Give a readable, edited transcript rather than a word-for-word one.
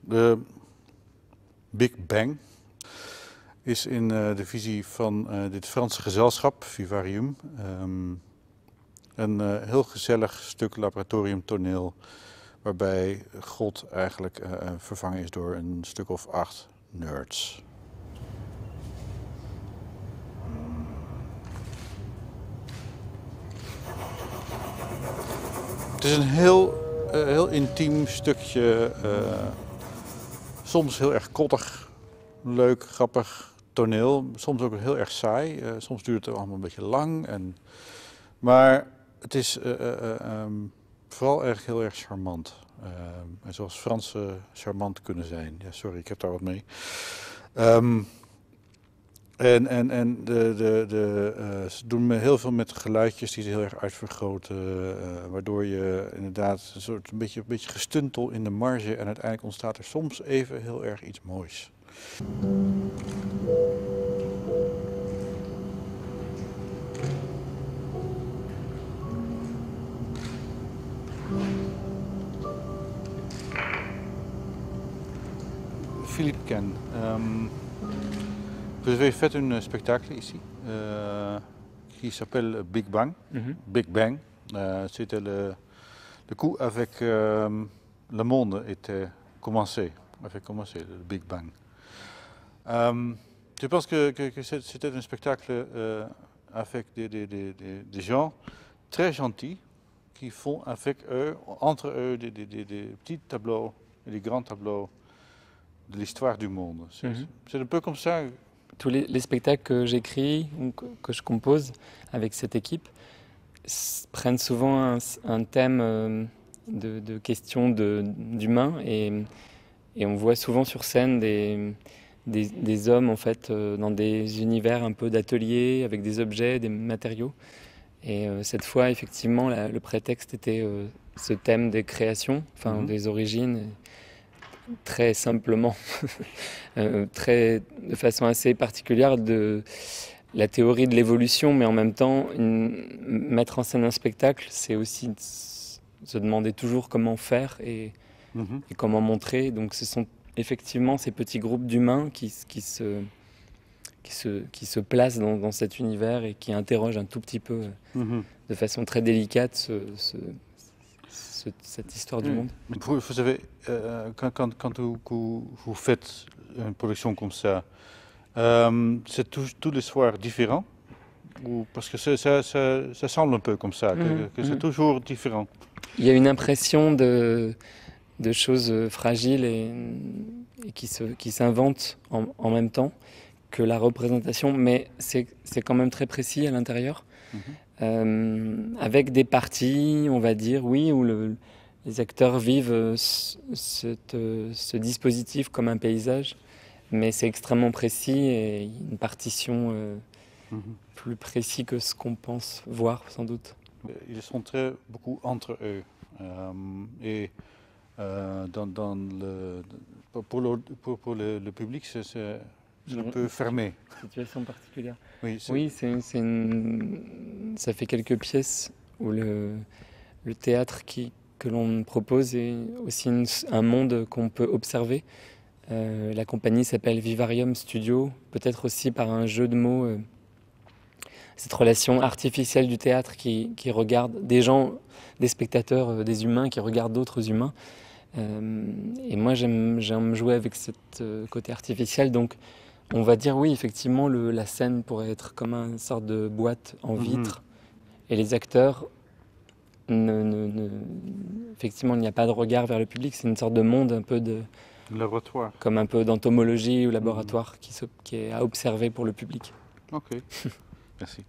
De Big Bang is in de visie van dit Franse gezelschap, Vivarium, een heel gezellig stuk laboratoriumtoneel waarbij God eigenlijk vervangen is door een stuk of 8 nerds. Het is een heel intiem stukje, soms heel erg koddig, leuk, grappig toneel, soms ook heel erg saai, soms duurt het allemaal een beetje lang. Maar het is vooral heel erg charmant. En zoals Fransen charmant kunnen zijn. Ja, sorry, ik heb daar wat mee. Ze doen me heel veel met geluidjes die ze heel erg uitvergroten, waardoor je inderdaad een beetje gestuntel in de marge en uiteindelijk ontstaat er soms even heel erg iets moois. Philippe Ken. Vous avez fait un spectacle ici qui s'appelle Big Bang. Big Bang. C'était le coup avec le monde était commencé. Avait commencé le Big Bang. Je pense que c'était un spectacle avec des gens très gentils qui font avec eux, entre eux, des petits tableaux et des grands tableaux de l'histoire du monde. C'est un peu comme ça. Tous les spectacles que j'écris ou que je compose avec cette équipe prennent souvent un thème de questions d'humains et on voit souvent sur scène des hommes en fait dans des univers un peu d'atelier avec des objets, des matériaux. Et cette fois effectivement le prétexte était ce thème des créations, enfin des origines. Très simplement, de façon assez particulière, de la théorie de l'évolution, mais en même temps, mettre en scène un spectacle, c'est aussi se demander toujours comment faire et comment montrer. Donc ce sont effectivement ces petits groupes d'humains qui se placent dans cet univers et qui interrogent un tout petit peu, de façon très délicate, cette histoire du monde. Vous savez, quand vous faites une production comme ça, c'est tous les soirs différent? Parce que ça semble un peu comme ça, que c'est toujours différent. Il y a une impression de choses fragiles et qui s'inventent en même temps que la représentation, mais c'est quand même très précis à l'intérieur. Avec des parties, on va dire, oui, où les acteurs vivent ce dispositif comme un paysage, mais c'est extrêmement précis et une partition plus précis que ce qu'on pense voir, sans doute. Ils sont très beaucoup entre eux. Pour le public, c'est un peu fermé. Situation particulière. Oui, ça fait quelques pièces où le théâtre que l'on propose est aussi un monde qu'on peut observer. La compagnie s'appelle Vivarium Studio, peut-être aussi par un jeu de mots, cette relation artificielle du théâtre qui regarde des gens, des spectateurs, des humains qui regardent d'autres humains. Et moi j'aime jouer avec ce côté artificiel, donc on va dire oui, effectivement, la scène pourrait être comme une sorte de boîte en vitre. Et les acteurs, effectivement, il n'y a pas de regard vers le public. C'est une sorte de monde un peu laboratoire. Comme un peu d'entomologie ou laboratoire qui est à observer pour le public. Ok, merci.